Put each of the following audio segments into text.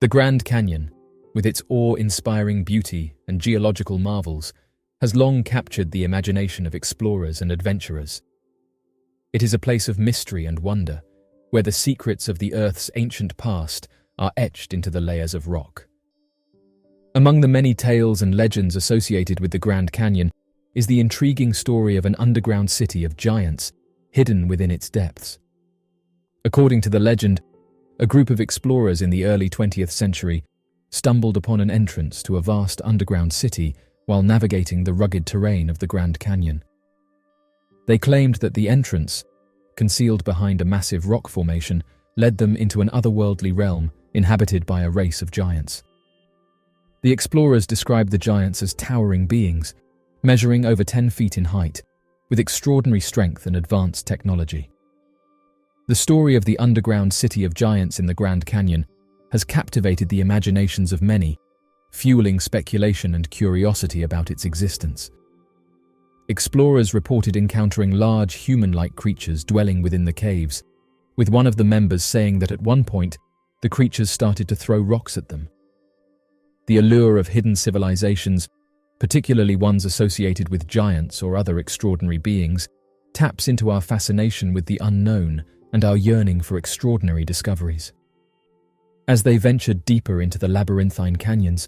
The Grand Canyon, with its awe-inspiring beauty and geological marvels, has long captured the imagination of explorers and adventurers. It is a place of mystery and wonder, where the secrets of the Earth's ancient past are etched into the layers of rock. Among the many tales and legends associated with the Grand Canyon is the intriguing story of an underground city of giants hidden within its depths. According to the legend, a group of explorers in the early 20th century stumbled upon an entrance to a vast underground city while navigating the rugged terrain of the Grand Canyon. They claimed that the entrance, concealed behind a massive rock formation, led them into an otherworldly realm inhabited by a race of giants. The explorers described the giants as towering beings, measuring over 10 feet in height, with extraordinary strength and advanced technology. The story of the underground city of giants in the Grand Canyon has captivated the imaginations of many, fueling speculation and curiosity about its existence. Explorers reported encountering large human-like creatures dwelling within the caves, with one of the members saying that at one point, the creatures started to throw rocks at them. The allure of hidden civilizations, particularly ones associated with giants or other extraordinary beings, taps into our fascination with the unknown and our yearning for extraordinary discoveries. As they ventured deeper into the labyrinthine canyons,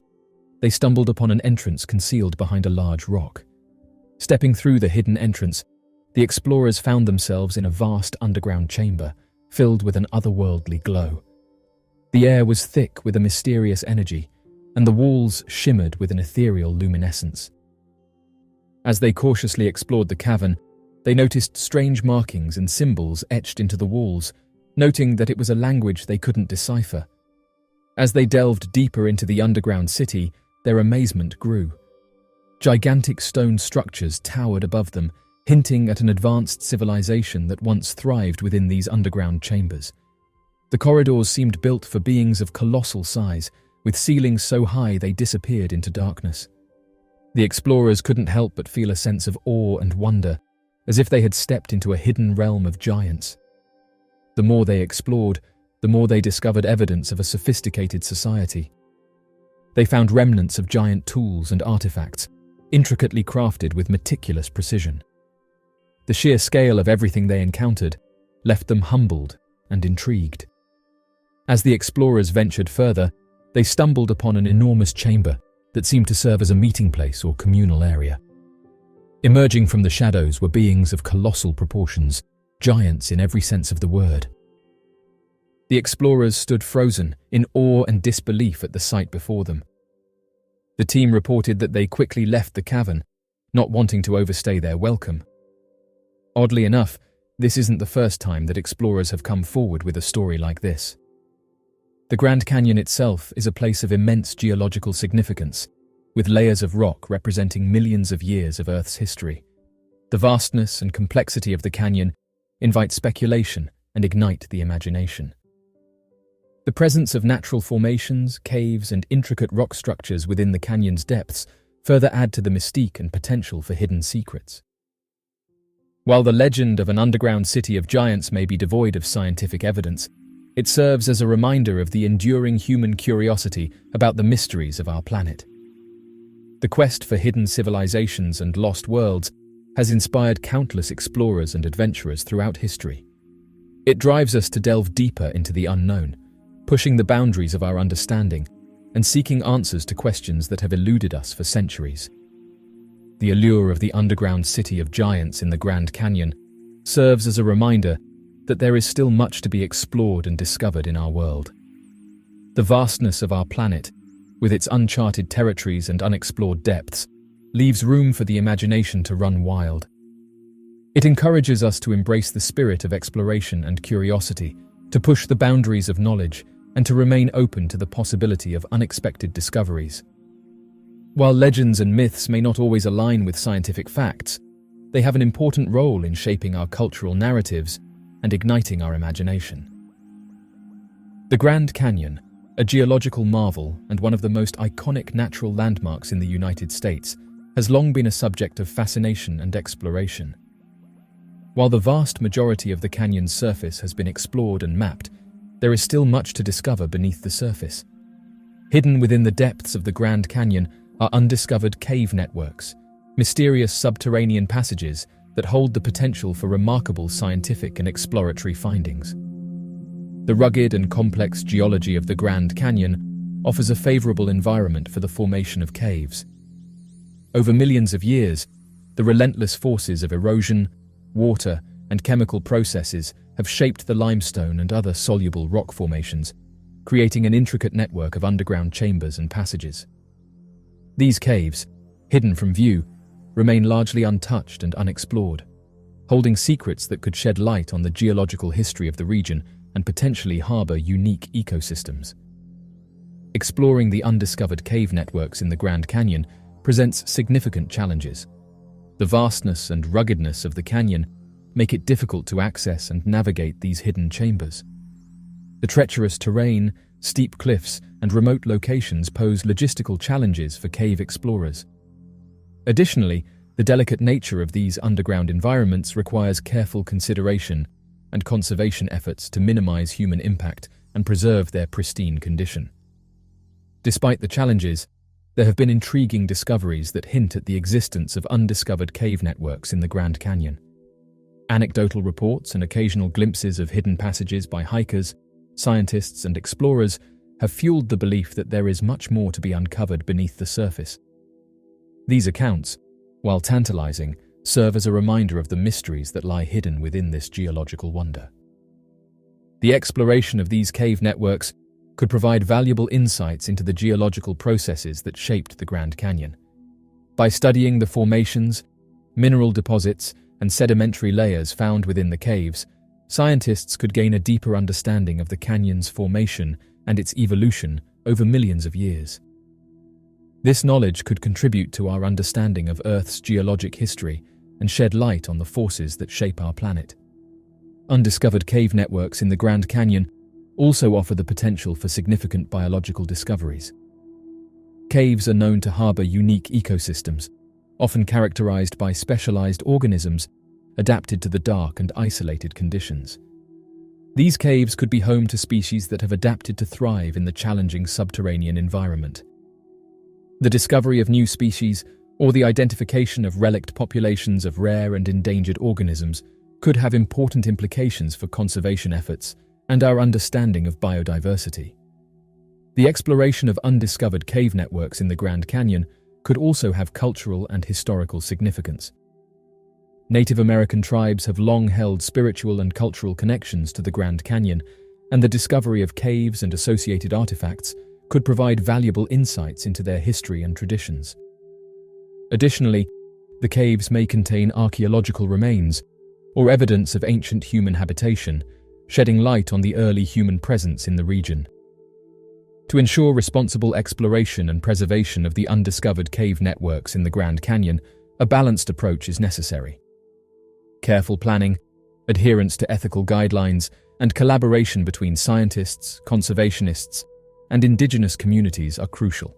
they stumbled upon an entrance concealed behind a large rock. Stepping through the hidden entrance, the explorers found themselves in a vast underground chamber filled with an otherworldly glow. The air was thick with a mysterious energy, and the walls shimmered with an ethereal luminescence. As they cautiously explored the cavern, they noticed strange markings and symbols etched into the walls, noting that it was a language they couldn't decipher. As they delved deeper into the underground city, their amazement grew. Gigantic stone structures towered above them, hinting at an advanced civilization that once thrived within these underground chambers. The corridors seemed built for beings of colossal size, with ceilings so high they disappeared into darkness. The explorers couldn't help but feel a sense of awe and wonder, as if they had stepped into a hidden realm of giants. The more they explored, the more they discovered evidence of a sophisticated society. They found remnants of giant tools and artifacts, intricately crafted with meticulous precision. The sheer scale of everything they encountered left them humbled and intrigued. As the explorers ventured further, they stumbled upon an enormous chamber that seemed to serve as a meeting place or communal area. Emerging from the shadows were beings of colossal proportions, giants in every sense of the word. The explorers stood frozen, in awe and disbelief at the sight before them. The team reported that they quickly left the cavern, not wanting to overstay their welcome. Oddly enough, this isn't the first time that explorers have come forward with a story like this. The Grand Canyon itself is a place of immense geological significance, with layers of rock representing millions of years of Earth's history. The vastness and complexity of the canyon invite speculation and ignite the imagination. The presence of natural formations, caves, and intricate rock structures within the canyon's depths further add to the mystique and potential for hidden secrets. While the legend of an underground city of giants may be devoid of scientific evidence, it serves as a reminder of the enduring human curiosity about the mysteries of our planet. The quest for hidden civilizations and lost worlds has inspired countless explorers and adventurers throughout history. It drives us to delve deeper into the unknown, pushing the boundaries of our understanding and seeking answers to questions that have eluded us for centuries. The allure of the underground city of giants in the Grand Canyon serves as a reminder that there is still much to be explored and discovered in our world. The vastness of our planet, with its uncharted territories and unexplored depths, leaves room for the imagination to run wild. It encourages us to embrace the spirit of exploration and curiosity, to push the boundaries of knowledge, and to remain open to the possibility of unexpected discoveries. While legends and myths may not always align with scientific facts, they have an important role in shaping our cultural narratives and igniting our imagination. The Grand Canyon, a geological marvel and one of the most iconic natural landmarks in the United States, has long been a subject of fascination and exploration. While the vast majority of the canyon's surface has been explored and mapped, there is still much to discover beneath the surface. Hidden within the depths of the Grand Canyon are undiscovered cave networks, mysterious subterranean passages that hold the potential for remarkable scientific and exploratory findings. The rugged and complex geology of the Grand Canyon offers a favorable environment for the formation of caves. Over millions of years, the relentless forces of erosion, water, and chemical processes have shaped the limestone and other soluble rock formations, creating an intricate network of underground chambers and passages. These caves, hidden from view, remain largely untouched and unexplored, holding secrets that could shed light on the geological history of the region and potentially harbor unique ecosystems. Exploring the undiscovered cave networks in the Grand Canyon presents significant challenges. The vastness and ruggedness of the canyon make it difficult to access and navigate these hidden chambers. The treacherous terrain, steep cliffs, and remote locations pose logistical challenges for cave explorers. Additionally, the delicate nature of these underground environments requires careful consideration and conservation efforts to minimize human impact and preserve their pristine condition. Despite the challenges, there have been intriguing discoveries that hint at the existence of undiscovered cave networks in the Grand Canyon. Anecdotal reports and occasional glimpses of hidden passages by hikers, scientists, and explorers have fueled the belief that there is much more to be uncovered beneath the surface. These accounts, while tantalizing, serve as a reminder of the mysteries that lie hidden within this geological wonder. The exploration of these cave networks could provide valuable insights into the geological processes that shaped the Grand Canyon. By studying the formations, mineral deposits, and sedimentary layers found within the caves, scientists could gain a deeper understanding of the canyon's formation and its evolution over millions of years. This knowledge could contribute to our understanding of Earth's geologic history and shed light on the forces that shape our planet. Undiscovered cave networks in the Grand Canyon also offer the potential for significant biological discoveries. Caves are known to harbor unique ecosystems, often characterized by specialized organisms adapted to the dark and isolated conditions. These caves could be home to species that have adapted to thrive in the challenging subterranean environment. The discovery of new species or the identification of relict populations of rare and endangered organisms could have important implications for conservation efforts and our understanding of biodiversity. The exploration of undiscovered cave networks in the Grand Canyon could also have cultural and historical significance. Native American tribes have long held spiritual and cultural connections to the Grand Canyon, and the discovery of caves and associated artifacts could provide valuable insights into their history and traditions. Additionally, the caves may contain archaeological remains or evidence of ancient human habitation, shedding light on the early human presence in the region. To ensure responsible exploration and preservation of the undiscovered cave networks in the Grand Canyon, a balanced approach is necessary. Careful planning, adherence to ethical guidelines, and collaboration between scientists, conservationists, and indigenous communities are crucial.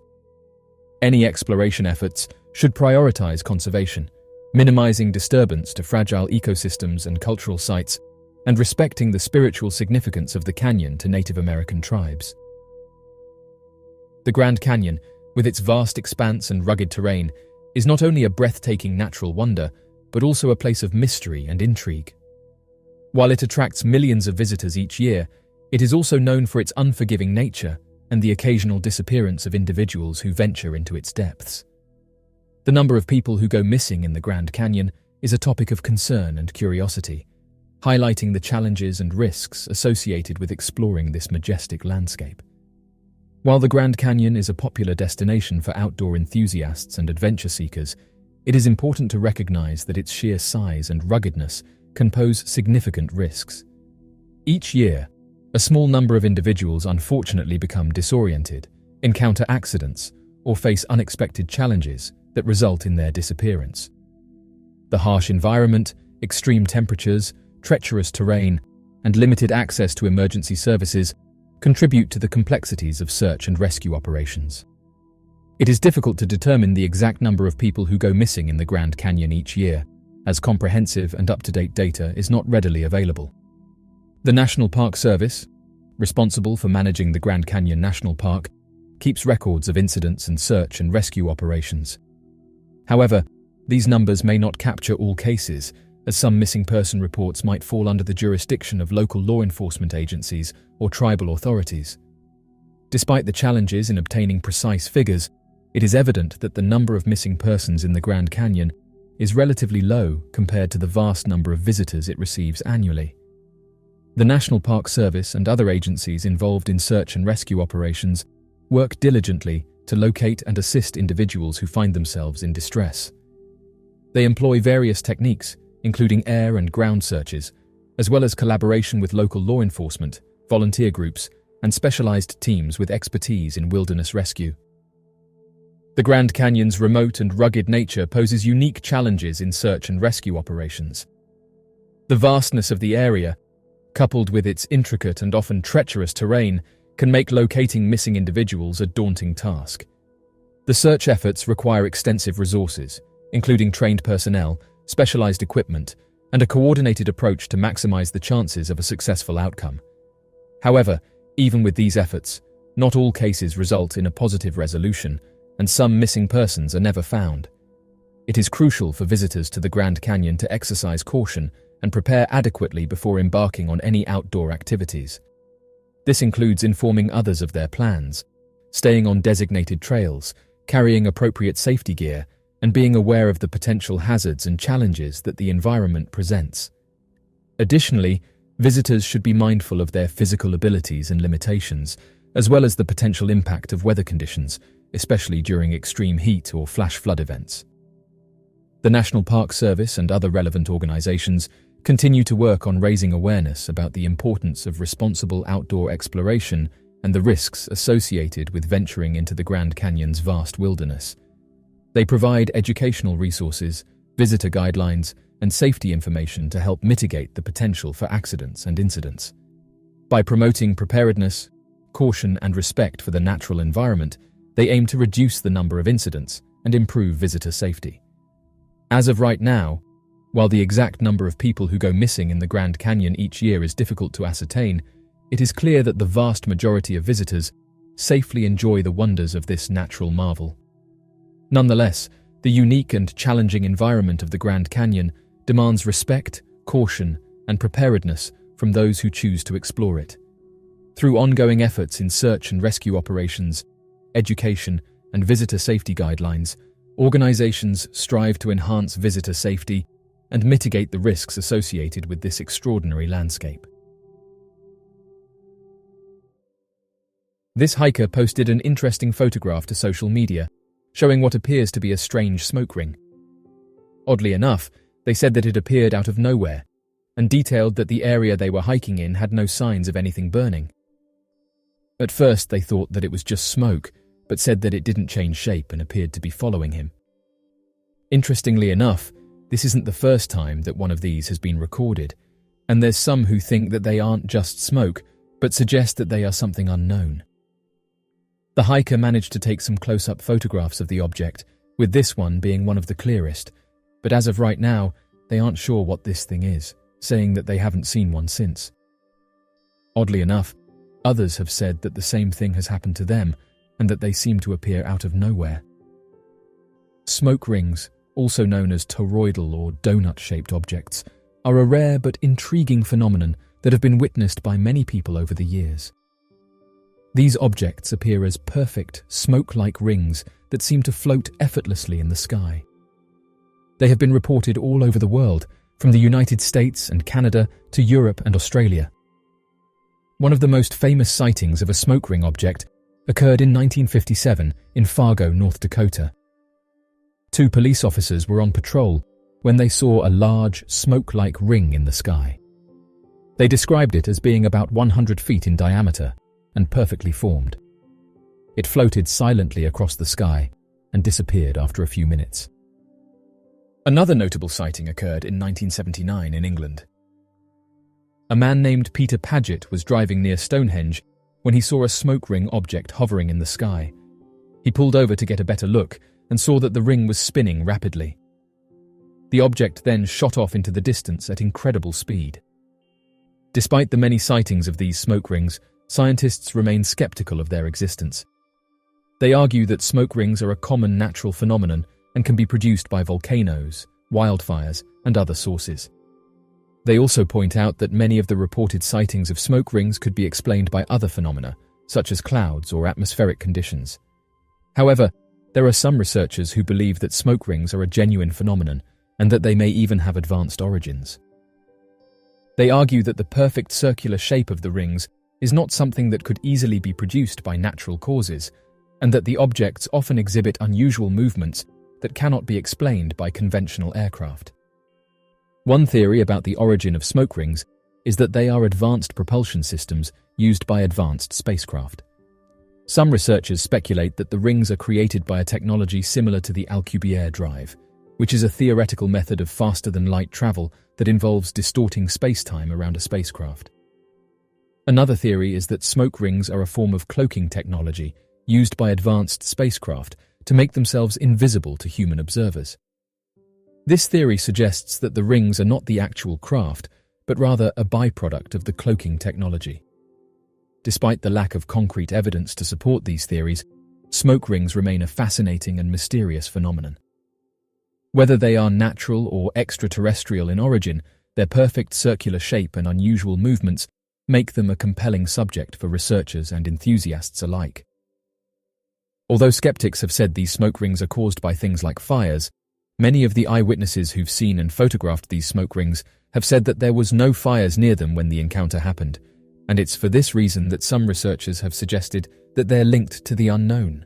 Any exploration efforts should prioritize conservation, minimizing disturbance to fragile ecosystems and cultural sites, and respecting the spiritual significance of the canyon to Native American tribes. The Grand Canyon, with its vast expanse and rugged terrain, is not only a breathtaking natural wonder, but also a place of mystery and intrigue. While it attracts millions of visitors each year, it is also known for its unforgiving nature and the occasional disappearance of individuals who venture into its depths. The number of people who go missing in the Grand Canyon is a topic of concern and curiosity, highlighting the challenges and risks associated with exploring this majestic landscape. While the Grand Canyon is a popular destination for outdoor enthusiasts and adventure seekers, it is important to recognize that its sheer size and ruggedness can pose significant risks. Each year, a small number of individuals unfortunately become disoriented, encounter accidents, or face unexpected challenges that result in their disappearance. The harsh environment, extreme temperatures, treacherous terrain, and limited access to emergency services contribute to the complexities of search and rescue operations. It is difficult to determine the exact number of people who go missing in the Grand Canyon each year, as comprehensive and up-to-date data is not readily available. The National Park Service, responsible for managing the Grand Canyon National Park, keeps records of incidents and search and rescue operations. However, these numbers may not capture all cases, as some missing person reports might fall under the jurisdiction of local law enforcement agencies or tribal authorities. Despite the challenges in obtaining precise figures, it is evident that the number of missing persons in the Grand Canyon is relatively low compared to the vast number of visitors it receives annually. The National Park Service and other agencies involved in search and rescue operations work diligently to locate and assist individuals who find themselves in distress. They employ various techniques, including air and ground searches, as well as collaboration with local law enforcement, volunteer groups, and specialized teams with expertise in wilderness rescue. The Grand Canyon's remote and rugged nature poses unique challenges in search and rescue operations. The vastness of the area, coupled with its intricate and often treacherous terrain, can make locating missing individuals a daunting task. The search efforts require extensive resources, including trained personnel, specialized equipment, and a coordinated approach to maximize the chances of a successful outcome. However, even with these efforts, not all cases result in a positive resolution, and some missing persons are never found. It is crucial for visitors to the Grand Canyon to exercise caution and prepare adequately before embarking on any outdoor activities. This includes informing others of their plans, staying on designated trails, carrying appropriate safety gear, and being aware of the potential hazards and challenges that the environment presents. Additionally, visitors should be mindful of their physical abilities and limitations, as well as the potential impact of weather conditions, especially during extreme heat or flash flood events. The National Park Service and other relevant organizations continue to work on raising awareness about the importance of responsible outdoor exploration and the risks associated with venturing into the Grand Canyon's vast wilderness. They provide educational resources, visitor guidelines, and safety information to help mitigate the potential for accidents and incidents. By promoting preparedness, caution, and respect for the natural environment, they aim to reduce the number of incidents and improve visitor safety. As of right now, while the exact number of people who go missing in the Grand Canyon each year is difficult to ascertain, it is clear that the vast majority of visitors safely enjoy the wonders of this natural marvel. Nonetheless, the unique and challenging environment of the Grand Canyon demands respect, caution, and preparedness from those who choose to explore it. Through ongoing efforts in search and rescue operations, education, and visitor safety guidelines, organizations strive to enhance visitor safety and mitigate the risks associated with this extraordinary landscape. This hiker posted an interesting photograph to social media, showing what appears to be a strange smoke ring. Oddly enough, they said that it appeared out of nowhere, and detailed that the area they were hiking in had no signs of anything burning. At first they thought that it was just smoke, but said that it didn't change shape and appeared to be following him. Interestingly enough, this isn't the first time that one of these has been recorded, and there's some who think that they aren't just smoke, but suggest that they are something unknown. The hiker managed to take some close-up photographs of the object, with this one being one of the clearest, but as of right now, they aren't sure what this thing is, saying that they haven't seen one since. Oddly enough, others have said that the same thing has happened to them, and that they seem to appear out of nowhere. Smoke rings, also known as toroidal or donut-shaped objects, are a rare but intriguing phenomenon that have been witnessed by many people over the years. These objects appear as perfect, smoke-like rings that seem to float effortlessly in the sky. They have been reported all over the world, from the United States and Canada to Europe and Australia. One of the most famous sightings of a smoke ring object occurred in 1957 in Fargo, North Dakota. Two police officers were on patrol when they saw a large, smoke-like ring in the sky. They described it as being about 100 feet in diameter and perfectly formed. It floated silently across the sky and disappeared after a few minutes. Another notable sighting occurred in 1979 in England. A man named Peter Paget was driving near Stonehenge when he saw a smoke ring object hovering in the sky. He pulled over to get a better look and saw that the ring was spinning rapidly. The object then shot off into the distance at incredible speed. Despite the many sightings of these smoke rings, scientists remain skeptical of their existence. They argue that smoke rings are a common natural phenomenon and can be produced by volcanoes, wildfires, and other sources. They also point out that many of the reported sightings of smoke rings could be explained by other phenomena, such as clouds or atmospheric conditions. However, there are some researchers who believe that smoke rings are a genuine phenomenon and that they may even have advanced origins. They argue that the perfect circular shape of the rings is not something that could easily be produced by natural causes, and that the objects often exhibit unusual movements that cannot be explained by conventional aircraft. One theory about the origin of smoke rings is that they are advanced propulsion systems used by advanced spacecraft. Some researchers speculate that the rings are created by a technology similar to the Alcubierre drive, which is a theoretical method of faster-than-light travel that involves distorting space-time around a spacecraft. Another theory is that smoke rings are a form of cloaking technology used by advanced spacecraft to make themselves invisible to human observers. This theory suggests that the rings are not the actual craft, but rather a byproduct of the cloaking technology. Despite the lack of concrete evidence to support these theories, smoke rings remain a fascinating and mysterious phenomenon. Whether they are natural or extraterrestrial in origin, their perfect circular shape and unusual movements make them a compelling subject for researchers and enthusiasts alike. Although skeptics have said these smoke rings are caused by things like fires, many of the eyewitnesses who've seen and photographed these smoke rings have said that there was no fires near them when the encounter happened, and it's for this reason that some researchers have suggested that they're linked to the unknown.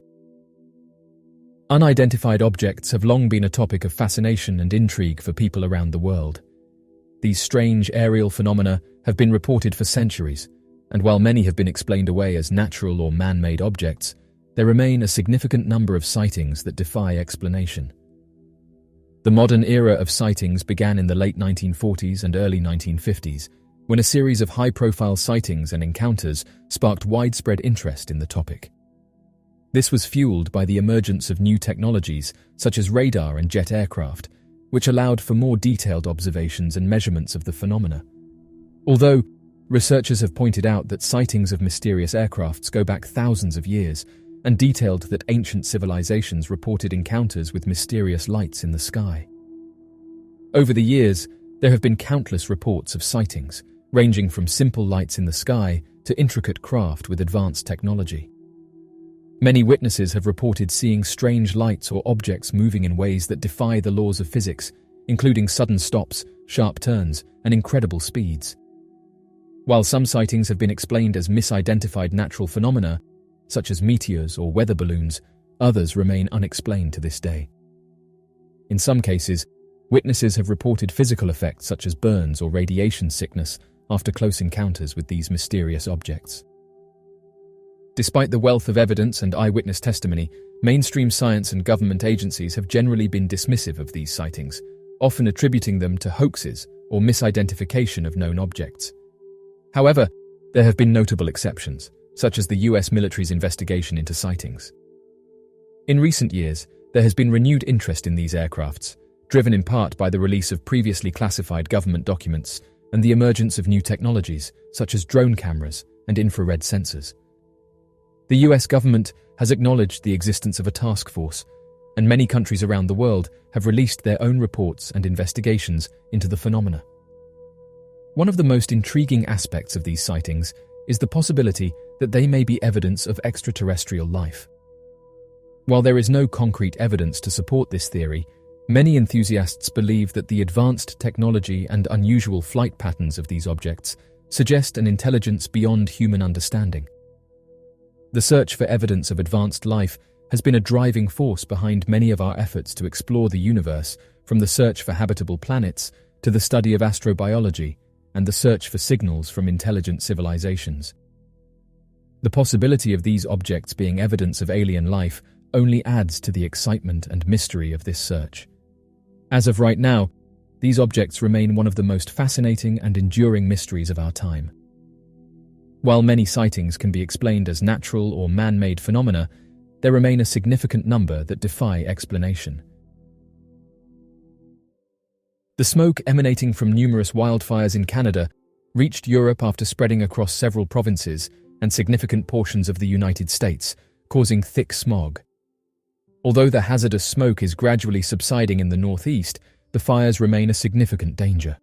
Unidentified objects have long been a topic of fascination and intrigue for people around the world. These strange aerial phenomena have been reported for centuries, and while many have been explained away as natural or man-made objects, there remain a significant number of sightings that defy explanation. The modern era of sightings began in the late 1940s and early 1950s, when a series of high-profile sightings and encounters sparked widespread interest in the topic. This was fueled by the emergence of new technologies such as radar and jet aircraft, which allowed for more detailed observations and measurements of the phenomena. Although researchers have pointed out that sightings of mysterious aircrafts go back thousands of years, and detailed that ancient civilizations reported encounters with mysterious lights in the sky. Over the years, there have been countless reports of sightings, ranging from simple lights in the sky to intricate craft with advanced technology. Many witnesses have reported seeing strange lights or objects moving in ways that defy the laws of physics, including sudden stops, sharp turns, and incredible speeds. While some sightings have been explained as misidentified natural phenomena, such as meteors or weather balloons, others remain unexplained to this day. In some cases, witnesses have reported physical effects such as burns or radiation sickness after close encounters with these mysterious objects. Despite the wealth of evidence and eyewitness testimony, mainstream science and government agencies have generally been dismissive of these sightings, often attributing them to hoaxes or misidentification of known objects. However, there have been notable exceptions, such as the US military's investigation into sightings. In recent years, there has been renewed interest in these aircrafts, driven in part by the release of previously classified government documents and the emergence of new technologies, such as drone cameras and infrared sensors. The US government has acknowledged the existence of a task force, and many countries around the world have released their own reports and investigations into the phenomena. One of the most intriguing aspects of these sightings is the possibility that they may be evidence of extraterrestrial life. While there is no concrete evidence to support this theory, many enthusiasts believe that the advanced technology and unusual flight patterns of these objects suggest an intelligence beyond human understanding. The search for evidence of advanced life has been a driving force behind many of our efforts to explore the universe, from the search for habitable planets to the study of astrobiology and the search for signals from intelligent civilizations. The possibility of these objects being evidence of alien life only adds to the excitement and mystery of this search. As of right now, these objects remain one of the most fascinating and enduring mysteries of our time. While many sightings can be explained as natural or man-made phenomena, there remain a significant number that defy explanation. The smoke emanating from numerous wildfires in Canada reached Europe after spreading across several provinces and significant portions of the United States, causing thick smog. Although the hazardous smoke is gradually subsiding in the northeast, the fires remain a significant danger.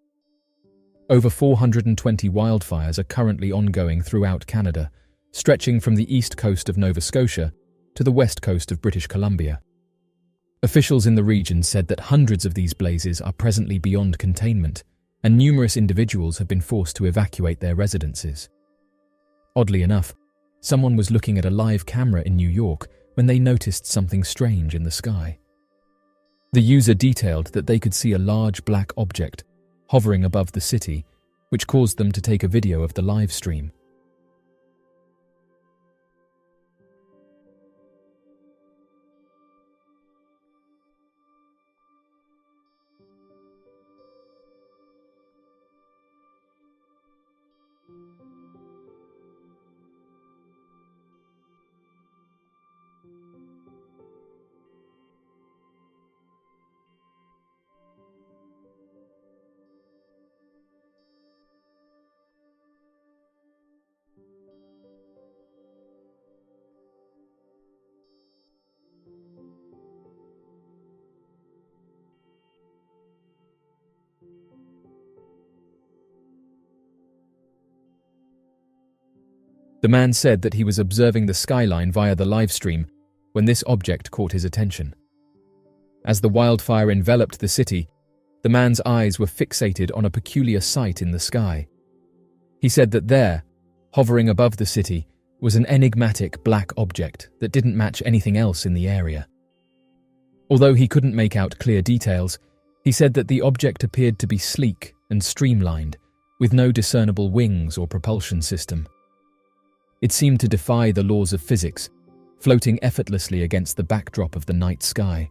Over 420 wildfires are currently ongoing throughout Canada, stretching from the east coast of Nova Scotia to the west coast of British Columbia. Officials in the region said that hundreds of these blazes are presently beyond containment, and numerous individuals have been forced to evacuate their residences. Oddly enough, someone was looking at a live camera in New York when they noticed something strange in the sky. The user detailed that they could see a large black object hovering above the city, which caused them to take a video of the live stream. The man said that he was observing the skyline via the live stream when this object caught his attention. As the wildfire enveloped the city, the man's eyes were fixated on a peculiar sight in the sky. He said that there, hovering above the city, was an enigmatic black object that didn't match anything else in the area. Although he couldn't make out clear details, he said that the object appeared to be sleek and streamlined, with no discernible wings or propulsion system. It seemed to defy the laws of physics, floating effortlessly against the backdrop of the night sky.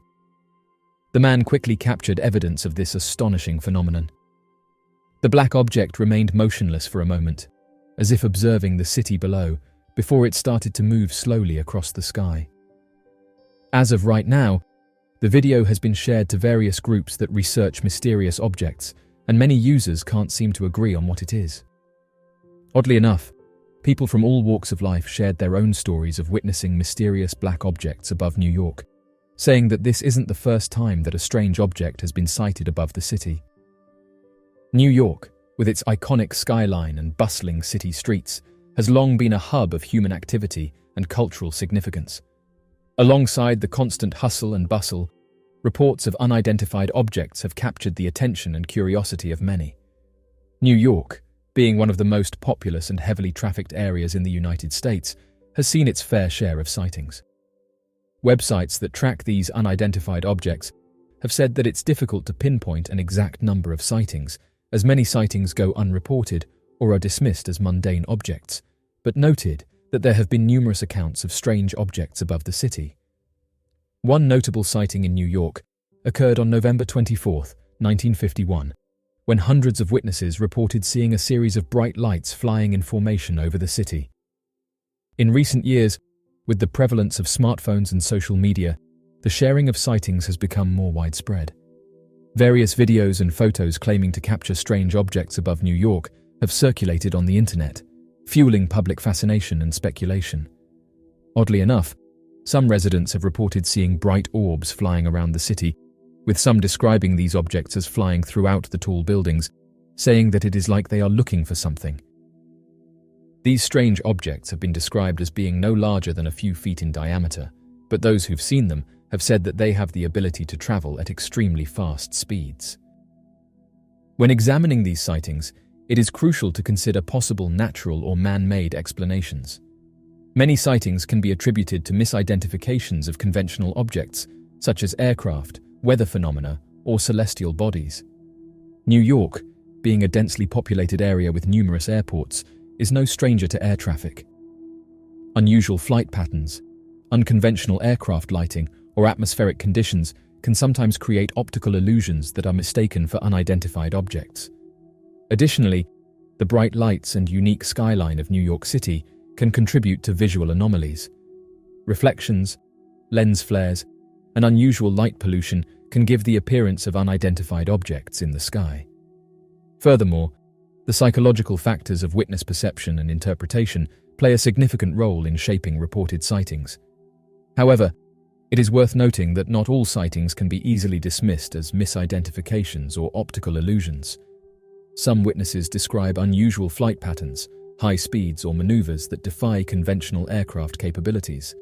The man quickly captured evidence of this astonishing phenomenon. The black object remained motionless for a moment, as if observing the city below, before it started to move slowly across the sky. As of right now, the video has been shared to various groups that research mysterious objects, and many users can't seem to agree on what it is. Oddly enough, people from all walks of life shared their own stories of witnessing mysterious black objects above New York, saying that this isn't the first time that a strange object has been sighted above the city. New York, with its iconic skyline and bustling city streets, has long been a hub of human activity and cultural significance. Alongside the constant hustle and bustle, reports of unidentified objects have captured the attention and curiosity of many. New York, being one of the most populous and heavily trafficked areas in the United States, has seen its fair share of sightings. Websites that track these unidentified objects have said that it's difficult to pinpoint an exact number of sightings, as many sightings go unreported or are dismissed as mundane objects, but noted that there have been numerous accounts of strange objects above the city. One notable sighting in New York occurred on November 24, 1951, when hundreds of witnesses reported seeing a series of bright lights flying in formation over the city. In recent years, with the prevalence of smartphones and social media, the sharing of sightings has become more widespread. Various videos and photos claiming to capture strange objects above New York have circulated on the internet, fueling public fascination and speculation. Oddly enough, some residents have reported seeing bright orbs flying around the city, with some describing these objects as flying throughout the tall buildings, saying that it is like they are looking for something. These strange objects have been described as being no larger than a few feet in diameter, but those who've seen them have said that they have the ability to travel at extremely fast speeds. When examining these sightings, it is crucial to consider possible natural or man-made explanations. Many sightings can be attributed to misidentifications of conventional objects, such as aircraft, weather phenomena, or celestial bodies. New York, being a densely populated area with numerous airports, is no stranger to air traffic. Unusual flight patterns, unconventional aircraft lighting, or atmospheric conditions can sometimes create optical illusions that are mistaken for unidentified objects. Additionally, the bright lights and unique skyline of New York City can contribute to visual anomalies. Reflections, lens flares, and unusual light pollution can give the appearance of unidentified objects in the sky. Furthermore, the psychological factors of witness perception and interpretation play a significant role in shaping reported sightings. However, it is worth noting that not all sightings can be easily dismissed as misidentifications or optical illusions. Some witnesses describe unusual flight patterns, high speeds, or maneuvers that defy conventional aircraft capabilities.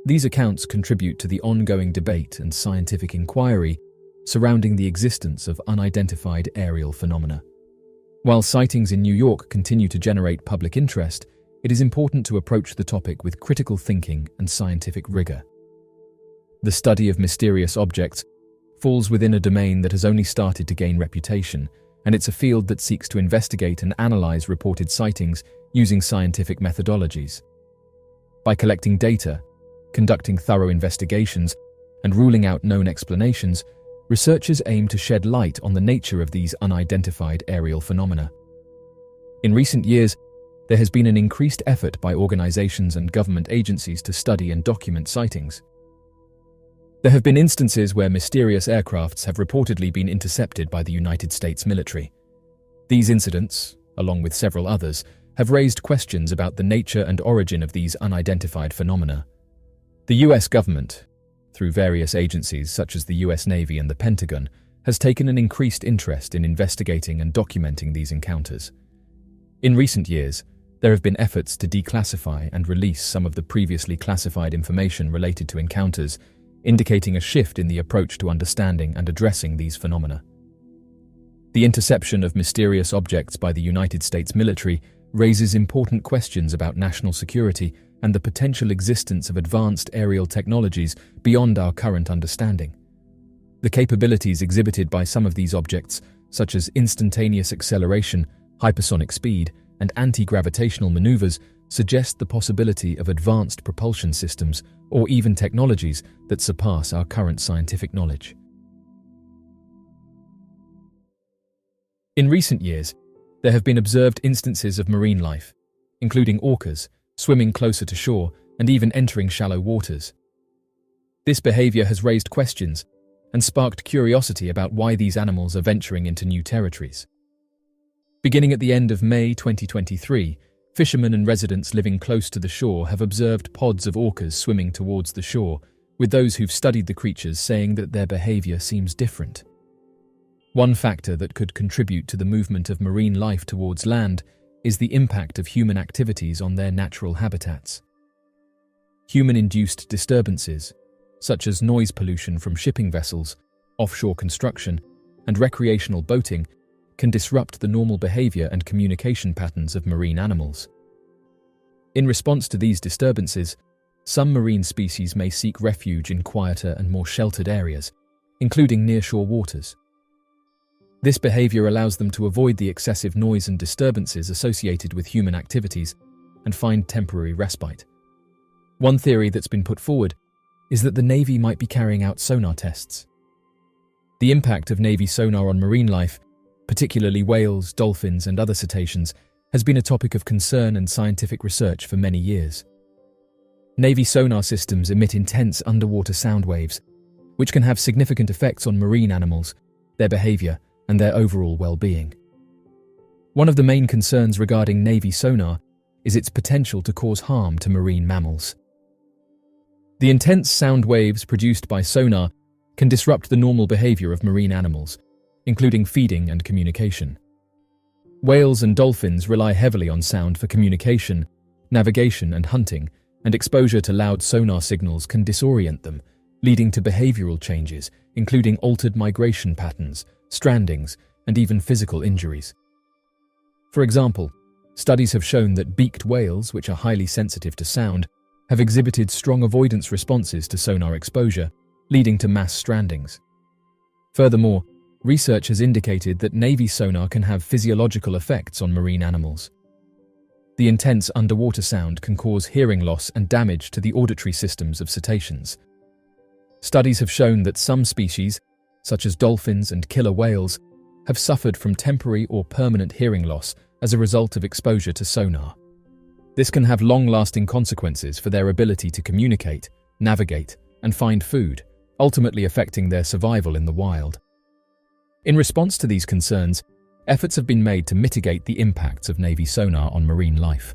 These accounts contribute to the ongoing debate and scientific inquiry surrounding the existence of unidentified aerial phenomena. While sightings in New York continue to generate public interest, it is important to approach the topic with critical thinking and scientific rigor. The study of mysterious objects falls within a domain that has only started to gain reputation, and it's a field that seeks to investigate and analyze reported sightings using scientific methodologies. By collecting data, conducting thorough investigations, and ruling out known explanations, researchers aim to shed light on the nature of these unidentified aerial phenomena. In recent years, there has been an increased effort by organizations and government agencies to study and document sightings. There have been instances where mysterious aircrafts have reportedly been intercepted by the United States military. These incidents, along with several others, have raised questions about the nature and origin of these unidentified phenomena. The US government, through various agencies such as the US Navy and the Pentagon, has taken an increased interest in investigating and documenting these encounters. In recent years, there have been efforts to declassify and release some of the previously classified information related to encounters, indicating a shift in the approach to understanding and addressing these phenomena. The interception of mysterious objects by the United States military raises important questions about national security and the potential existence of advanced aerial technologies beyond our current understanding. The capabilities exhibited by some of these objects, such as instantaneous acceleration, hypersonic speed, and anti-gravitational maneuvers, suggest the possibility of advanced propulsion systems or even technologies that surpass our current scientific knowledge. In recent years, there have been observed instances of marine life, including orcas, swimming closer to shore and even entering shallow waters. This behavior has raised questions and sparked curiosity about why these animals are venturing into new territories. Beginning at the end of May 2023, fishermen and residents living close to the shore have observed pods of orcas swimming towards the shore, with those who've studied the creatures saying that their behavior seems different. One factor that could contribute to the movement of marine life towards land is the impact of human activities on their natural habitats. Human-induced disturbances, such as noise pollution from shipping vessels, offshore construction, and recreational boating, can disrupt the normal behavior and communication patterns of marine animals. In response to these disturbances, some marine species may seek refuge in quieter and more sheltered areas, including nearshore waters. This behavior allows them to avoid the excessive noise and disturbances associated with human activities and find temporary respite. One theory that's been put forward is that the Navy might be carrying out sonar tests. The impact of Navy sonar on marine life, particularly whales, dolphins, and other cetaceans, has been a topic of concern and scientific research for many years. Navy sonar systems emit intense underwater sound waves, which can have significant effects on marine animals, their behavior, and their overall well-being. One of the main concerns regarding Navy sonar is its potential to cause harm to marine mammals. The intense sound waves produced by sonar can disrupt the normal behavior of marine animals, including feeding and communication. Whales and dolphins rely heavily on sound for communication, navigation, and hunting, and exposure to loud sonar signals can disorient them, leading to behavioral changes, including altered migration patterns, strandings, and even physical injuries. For example, studies have shown that beaked whales, which are highly sensitive to sound, have exhibited strong avoidance responses to sonar exposure, leading to mass strandings. Furthermore, research has indicated that Navy sonar can have physiological effects on marine animals. The intense underwater sound can cause hearing loss and damage to the auditory systems of cetaceans. Studies have shown that some species, such as dolphins and killer whales, have suffered from temporary or permanent hearing loss as a result of exposure to sonar. This can have long-lasting consequences for their ability to communicate, navigate, and find food, ultimately affecting their survival in the wild. In response to these concerns, efforts have been made to mitigate the impacts of Navy sonar on marine life.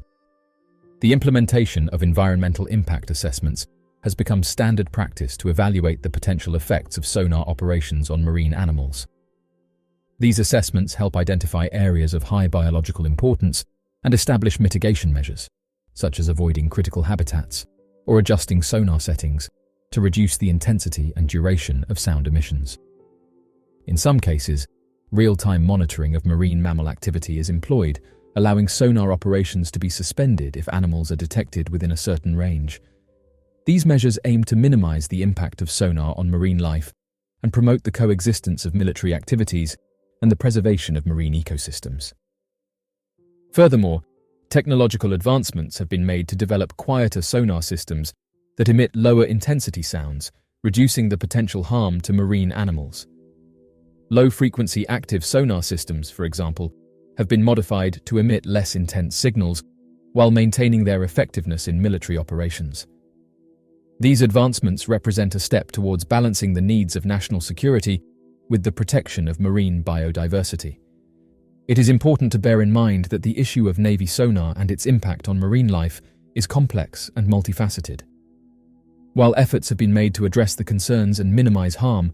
The implementation of environmental impact assessments has become standard practice to evaluate the potential effects of sonar operations on marine animals. These assessments help identify areas of high biological importance and establish mitigation measures, such as avoiding critical habitats or adjusting sonar settings to reduce the intensity and duration of sound emissions. In some cases, real-time monitoring of marine mammal activity is employed, allowing sonar operations to be suspended if animals are detected within a certain range. These measures aim to minimize the impact of sonar on marine life and promote the coexistence of military activities and the preservation of marine ecosystems. Furthermore, technological advancements have been made to develop quieter sonar systems that emit lower intensity sounds, reducing the potential harm to marine animals. Low-frequency active sonar systems, for example, have been modified to emit less intense signals while maintaining their effectiveness in military operations. These advancements represent a step towards balancing the needs of national security with the protection of marine biodiversity. It is important to bear in mind that the issue of Navy sonar and its impact on marine life is complex and multifaceted. While efforts have been made to address the concerns and minimize harm,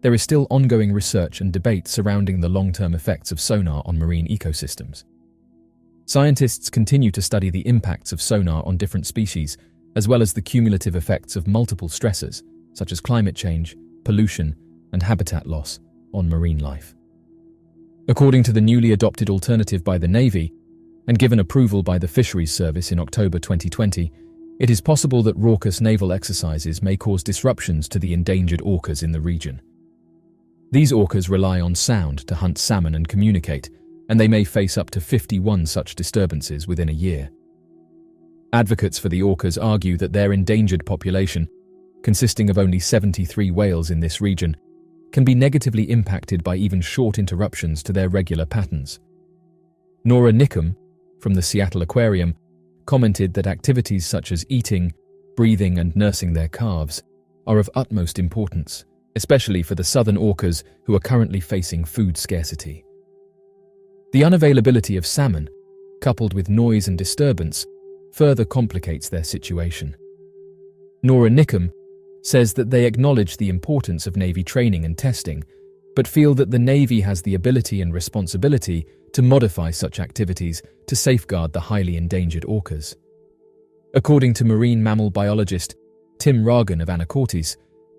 there is still ongoing research and debate surrounding the long-term effects of sonar on marine ecosystems. Scientists continue to study the impacts of sonar on different species, as well as the cumulative effects of multiple stressors, such as climate change, pollution, and habitat loss, on marine life. According to the newly adopted alternative by the Navy, and given approval by the Fisheries Service in October 2020, it is possible that raucous naval exercises may cause disruptions to the endangered orcas in the region. These orcas rely on sound to hunt salmon and communicate, and they may face up to 51 such disturbances within a year. Advocates for the orcas argue that their endangered population, consisting of only 73 whales in this region, can be negatively impacted by even short interruptions to their regular patterns. Nora Nickum, from the Seattle Aquarium, commented that activities such as eating, breathing, and nursing their calves are of utmost importance, especially for the southern orcas who are currently facing food scarcity. The unavailability of salmon, coupled with noise and disturbance, further complicates their situation. Nora Nickum says that they acknowledge the importance of Navy training and testing, but feel that the Navy has the ability and responsibility to modify such activities to safeguard the highly endangered orcas. According to marine mammal biologist Tim Ragan of Anacortes,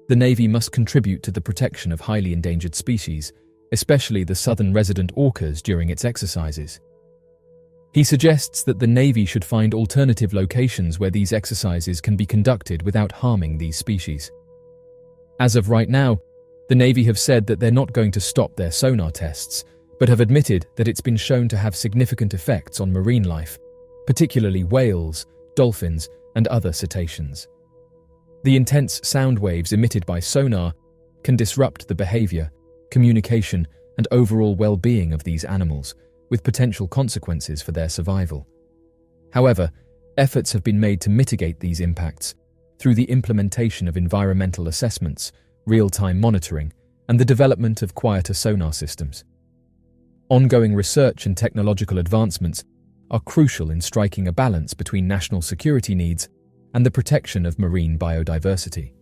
the Navy must contribute to the protection of highly endangered species, especially the southern resident orcas during its exercises. He suggests that the Navy should find alternative locations where these exercises can be conducted without harming these species. As of right now, the Navy have said that they're not going to stop their sonar tests, but have admitted that it's been shown to have significant effects on marine life, particularly whales, dolphins, and other cetaceans. The intense sound waves emitted by sonar can disrupt the behavior, communication, and overall well-being of these animals, with potential consequences for their survival. However, efforts have been made to mitigate these impacts through the implementation of environmental assessments, real-time monitoring, and the development of quieter sonar systems. Ongoing research and technological advancements are crucial in striking a balance between national security needs and the protection of marine biodiversity.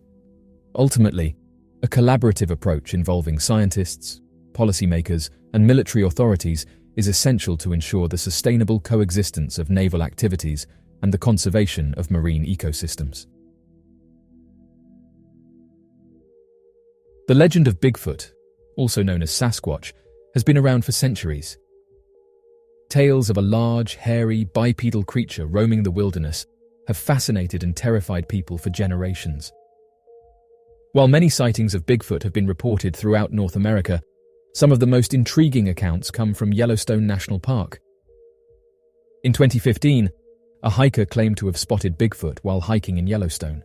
Ultimately, a collaborative approach involving scientists, policymakers, and military authorities is essential to ensure the sustainable coexistence of naval activities and the conservation of marine ecosystems. The legend of Bigfoot, also known as Sasquatch, has been around for centuries. Tales of a large, hairy, bipedal creature roaming the wilderness have fascinated and terrified people for generations. While many sightings of Bigfoot have been reported throughout North America, some of the most intriguing accounts come from Yellowstone National Park. In 2015, a hiker claimed to have spotted Bigfoot while hiking in Yellowstone.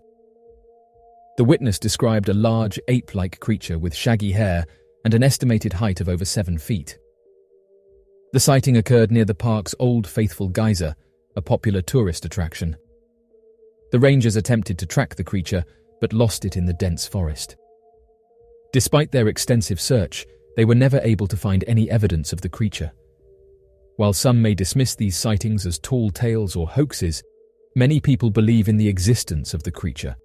The witness described a large, ape-like creature with shaggy hair and an estimated height of over 7 feet. The sighting occurred near the park's Old Faithful Geyser, a popular tourist attraction. The rangers attempted to track the creature, but lost it in the dense forest. Despite their extensive search, they were never able to find any evidence of the creature. While some may dismiss these sightings as tall tales or hoaxes, many people believe in the existence of the creature.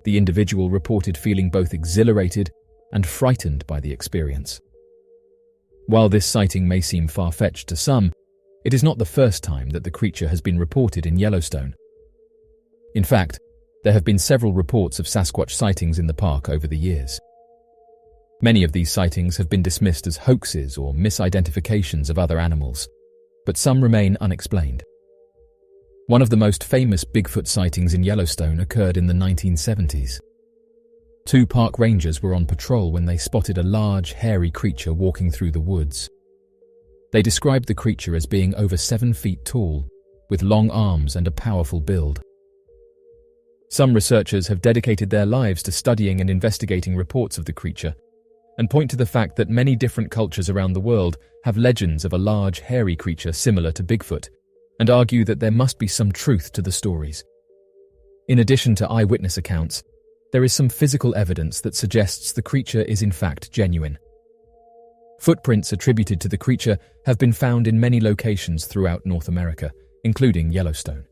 The individual reported feeling both exhilarated and frightened by the experience. While this sighting may seem far-fetched to some, it is not the first time that the creature has been reported in Yellowstone. In fact, there have been several reports of Sasquatch sightings in the park over the years. Many of these sightings have been dismissed as hoaxes or misidentifications of other animals, but some remain unexplained. One of the most famous Bigfoot sightings in Yellowstone occurred in the 1970s. Two park rangers were on patrol when they spotted a large, hairy creature walking through the woods. They described the creature as being over 7 feet tall, with long arms and a powerful build. Some researchers have dedicated their lives to studying and investigating reports of the creature, and point to the fact that many different cultures around the world have legends of a large, hairy creature similar to Bigfoot, and argue that there must be some truth to the stories. In addition to eyewitness accounts, there is some physical evidence that suggests the creature is in fact genuine. Footprints attributed to the creature have been found in many locations throughout North America, including Yellowstone.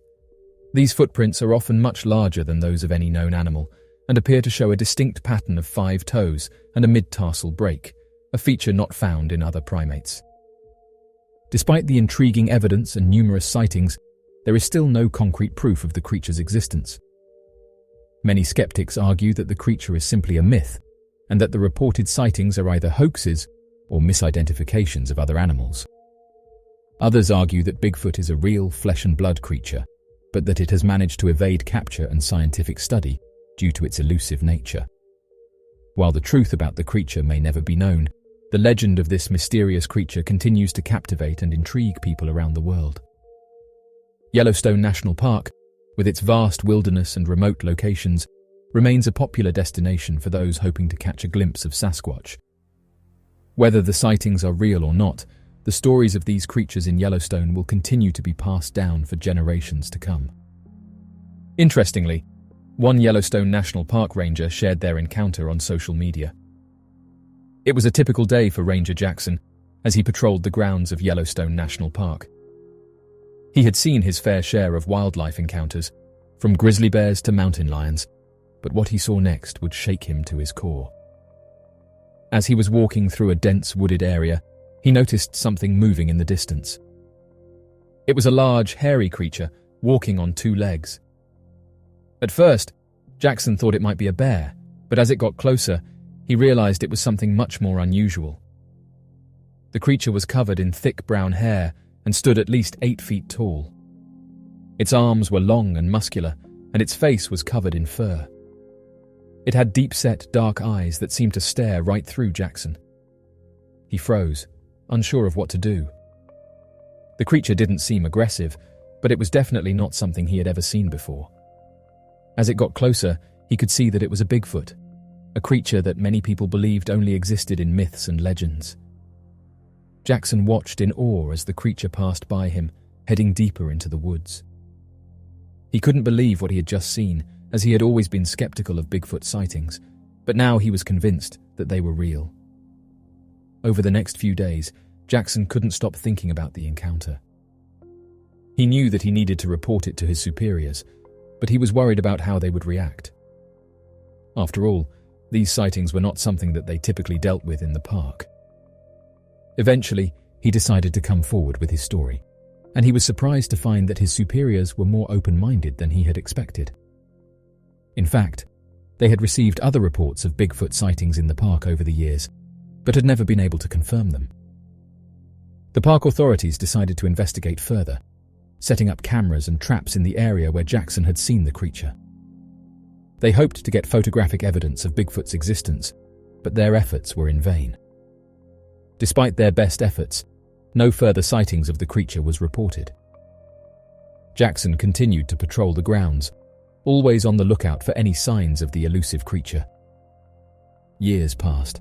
These footprints are often much larger than those of any known animal, and appear to show a distinct pattern of 5 toes and a mid-tarsal break, a feature not found in other primates. Despite the intriguing evidence and numerous sightings, there is still no concrete proof of the creature's existence. Many skeptics argue that the creature is simply a myth, and that the reported sightings are either hoaxes or misidentifications of other animals. Others argue that Bigfoot is a real flesh-and-blood creature, but that it has managed to evade capture and scientific study due to its elusive nature. While the truth about the creature may never be known, the legend of this mysterious creature continues to captivate and intrigue people around the world. Yellowstone National Park, with its vast wilderness and remote locations, remains a popular destination for those hoping to catch a glimpse of Sasquatch. Whether the sightings are real or not, the stories of these creatures in Yellowstone will continue to be passed down for generations to come. Interestingly, one Yellowstone National Park ranger shared their encounter on social media. It was a typical day for Ranger Jackson as he patrolled the grounds of Yellowstone National Park. He had seen his fair share of wildlife encounters, from grizzly bears to mountain lions, but what he saw next would shake him to his core. As he was walking through a dense wooded area, he noticed something moving in the distance. It was a large, hairy creature walking on 2 legs. At first, Jackson thought it might be a bear, but as it got closer, he realized it was something much more unusual. The creature was covered in thick brown hair and stood at least 8 feet tall. Its arms were long and muscular, and its face was covered in fur. It had deep-set, dark eyes that seemed to stare right through Jackson. He froze, unsure of what to do. The creature didn't seem aggressive, but it was definitely not something he had ever seen before. As it got closer, he could see that it was a Bigfoot, a creature that many people believed only existed in myths and legends. Jackson watched in awe as the creature passed by him, heading deeper into the woods. He couldn't believe what he had just seen, as he had always been skeptical of Bigfoot sightings, but now he was convinced that they were real. Over the next few days, Jackson couldn't stop thinking about the encounter. He knew that he needed to report it to his superiors, but he was worried about how they would react. After all, these sightings were not something that they typically dealt with in the park. Eventually, he decided to come forward with his story, and he was surprised to find that his superiors were more open-minded than he had expected. In fact, they had received other reports of Bigfoot sightings in the park over the years, but had never been able to confirm them. The park authorities decided to investigate further, setting up cameras and traps in the area where Jackson had seen the creature. They hoped to get photographic evidence of Bigfoot's existence, but their efforts were in vain. Despite their best efforts, no further sightings of the creature was reported. Jackson continued to patrol the grounds, always on the lookout for any signs of the elusive creature. Years passed,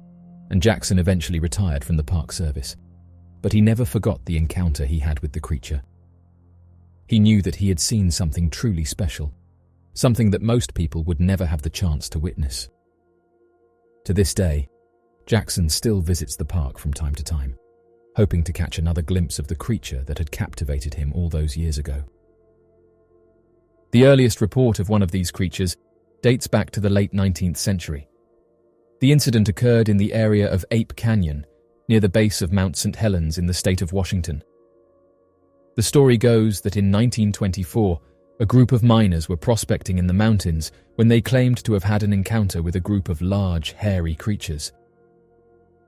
and Jackson eventually retired from the park service, but he never forgot the encounter he had with the creature. He knew that he had seen something truly special, something that most people would never have the chance to witness. To this day, Jackson still visits the park from time to time, hoping to catch another glimpse of the creature that had captivated him all those years ago. The earliest report of one of these creatures dates back to the late 19th century. The incident occurred in the area of Ape Canyon, near the base of Mount St. Helens in the state of Washington. The story goes that in 1924, a group of miners were prospecting in the mountains when they claimed to have had an encounter with a group of large, hairy creatures.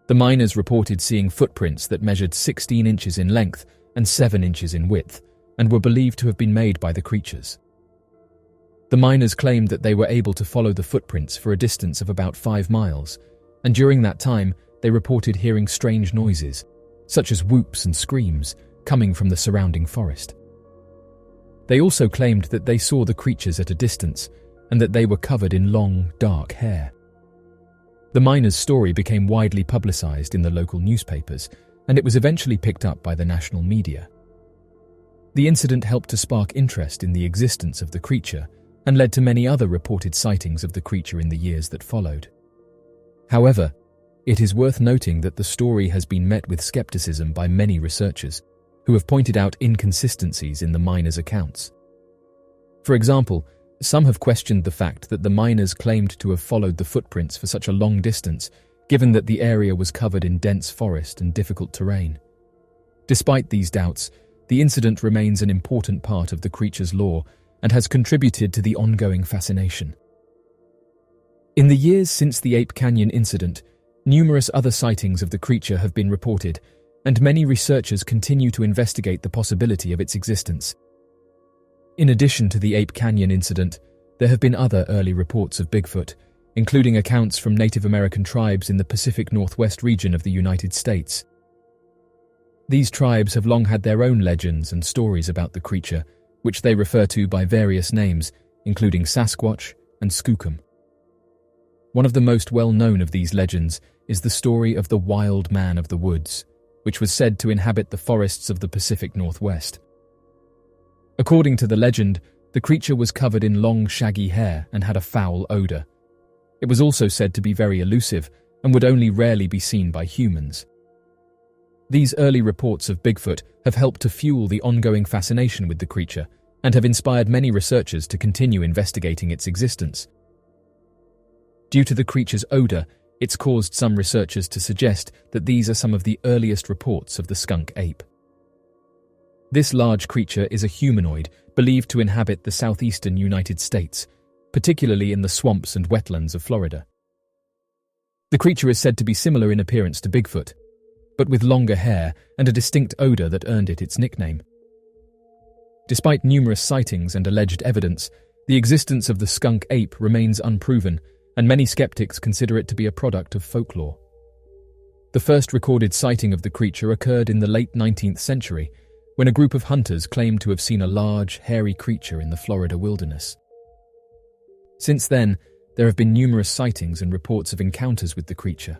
The miners reported seeing footprints that measured 16 inches in length and 7 inches in width, and were believed to have been made by the creatures. The miners claimed that they were able to follow the footprints for a distance of about 5 miles, and during that time they reported hearing strange noises, such as whoops and screams, coming from the surrounding forest. They also claimed that they saw the creatures at a distance, and that they were covered in long, dark hair. The miners' story became widely publicized in the local newspapers, and it was eventually picked up by the national media. The incident helped to spark interest in the existence of the creature, and led to many other reported sightings of the creature in the years that followed. However, it is worth noting that the story has been met with skepticism by many researchers, who have pointed out inconsistencies in the miners' accounts. For example, some have questioned the fact that the miners claimed to have followed the footprints for such a long distance, given that the area was covered in dense forest and difficult terrain. Despite these doubts, the incident remains an important part of the creature's lore and has contributed to the ongoing fascination. In the years since the Ape Canyon incident, numerous other sightings of the creature have been reported, and many researchers continue to investigate the possibility of its existence. In addition to the Ape Canyon incident, there have been other early reports of Bigfoot, including accounts from Native American tribes in the Pacific Northwest region of the United States. These tribes have long had their own legends and stories about the creature, which they refer to by various names, including Sasquatch and Skookum. One of the most well-known of these legends is the story of the Wild Man of the Woods, which was said to inhabit the forests of the Pacific Northwest. According to the legend, the creature was covered in long, shaggy hair and had a foul odor. It was also said to be very elusive and would only rarely be seen by humans. These early reports of Bigfoot have helped to fuel the ongoing fascination with the creature and have inspired many researchers to continue investigating its existence. Due to the creature's odor, it's caused some researchers to suggest that these are some of the earliest reports of the skunk ape. This large creature is a humanoid believed to inhabit the southeastern United States, particularly in the swamps and wetlands of Florida. The creature is said to be similar in appearance to Bigfoot, but with longer hair and a distinct odor that earned it its nickname. Despite numerous sightings and alleged evidence, the existence of the skunk ape remains unproven, and many skeptics consider it to be a product of folklore. The first recorded sighting of the creature occurred in the late 19th century, when a group of hunters claimed to have seen a large, hairy creature in the Florida wilderness. Since then, there have been numerous sightings and reports of encounters with the creature.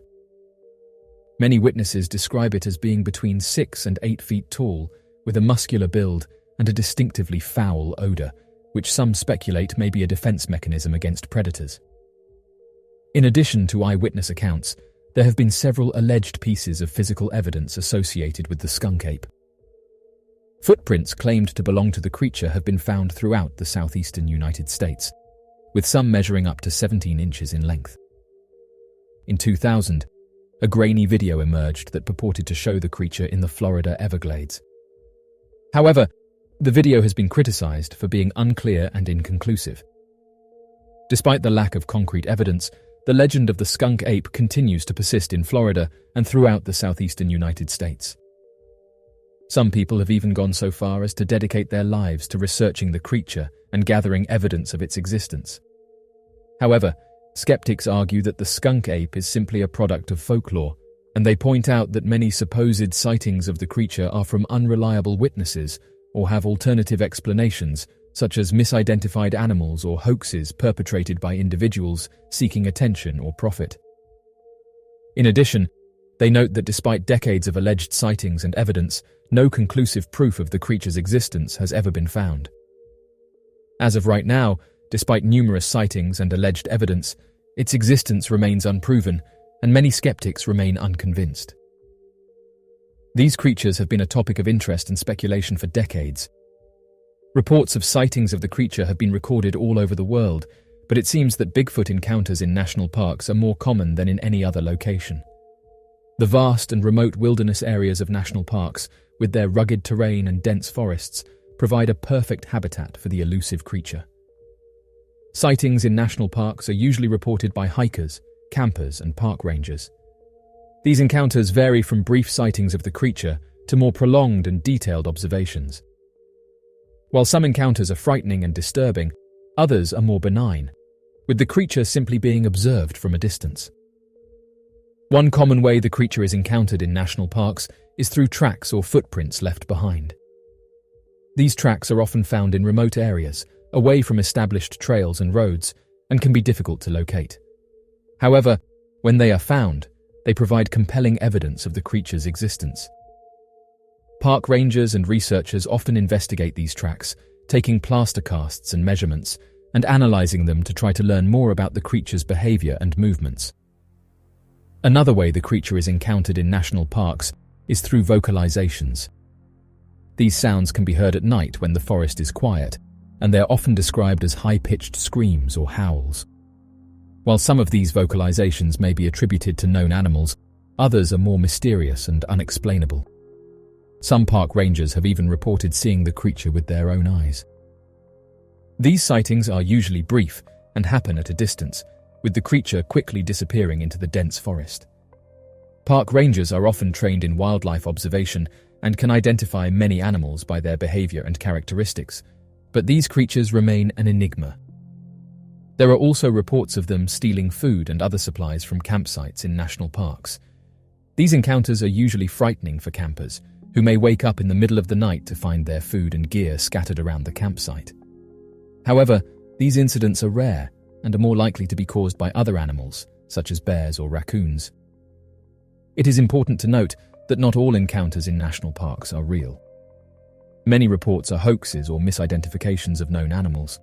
Many witnesses describe it as being between 6 and 8 feet tall, with a muscular build and a distinctively foul odor, which some speculate may be a defense mechanism against predators. In addition to eyewitness accounts, there have been several alleged pieces of physical evidence associated with the skunk ape. Footprints claimed to belong to the creature have been found throughout the southeastern United States, with some measuring up to 17 inches in length. In 2000, a grainy video emerged that purported to show the creature in the Florida Everglades. However, the video has been criticized for being unclear and inconclusive. Despite the lack of concrete evidence, the legend of the skunk ape continues to persist in Florida and throughout the southeastern United States. Some people have even gone so far as to dedicate their lives to researching the creature and gathering evidence of its existence. However, skeptics argue that the skunk ape is simply a product of folklore, and they point out that many supposed sightings of the creature are from unreliable witnesses or have alternative explanations, such as misidentified animals or hoaxes perpetrated by individuals seeking attention or profit. In addition, they note that despite decades of alleged sightings and evidence, no conclusive proof of the creature's existence has ever been found. As of right now, despite numerous sightings and alleged evidence, its existence remains unproven, and many skeptics remain unconvinced. These creatures have been a topic of interest and speculation for decades. Reports of sightings of the creature have been recorded all over the world, but it seems that Bigfoot encounters in national parks are more common than in any other location. The vast and remote wilderness areas of national parks, with their rugged terrain and dense forests, provide a perfect habitat for the elusive creature. Sightings in national parks are usually reported by hikers, campers, and park rangers. These encounters vary from brief sightings of the creature to more prolonged and detailed observations. While some encounters are frightening and disturbing, others are more benign, with the creature simply being observed from a distance. One common way the creature is encountered in national parks is through tracks or footprints left behind. These tracks are often found in remote areas, away from established trails and roads, and can be difficult to locate. However, when they are found, they provide compelling evidence of the creature's existence. Park rangers and researchers often investigate these tracks, taking plaster casts and measurements, and analyzing them to try to learn more about the creature's behavior and movements. Another way the creature is encountered in national parks is through vocalizations. These sounds can be heard at night when the forest is quiet, and they are often described as high-pitched screams or howls. While some of these vocalizations may be attributed to known animals, others are more mysterious and unexplainable. Some park rangers have even reported seeing the creature with their own eyes. These sightings are usually brief and happen at a distance, with the creature quickly disappearing into the dense forest. Park rangers are often trained in wildlife observation and can identify many animals by their behavior and characteristics, but these creatures remain an enigma. There are also reports of them stealing food and other supplies from campsites in national parks. These encounters are usually frightening for campers, who may wake up in the middle of the night to find their food and gear scattered around the campsite. However, these incidents are rare and are more likely to be caused by other animals, such as bears or raccoons. It is important to note that not all encounters in national parks are real. Many reports are hoaxes or misidentifications of known animals.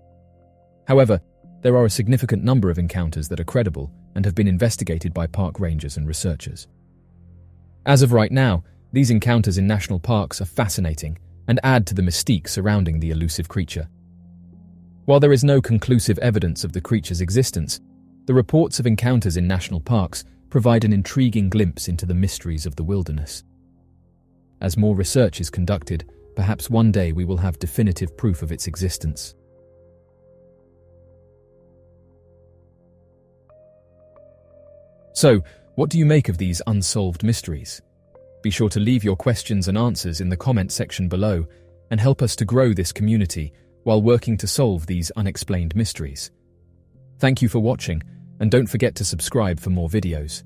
However, there are a significant number of encounters that are credible and have been investigated by park rangers and researchers. As of right now, these encounters in national parks are fascinating and add to the mystique surrounding the elusive creature. While there is no conclusive evidence of the creature's existence, the reports of encounters in national parks provide an intriguing glimpse into the mysteries of the wilderness. As more research is conducted, perhaps one day we will have definitive proof of its existence. So, what do you make of these unsolved mysteries? Be sure to leave your questions and answers in the comment section below and help us to grow this community while working to solve these unexplained mysteries. Thank you for watching, and don't forget to subscribe for more videos.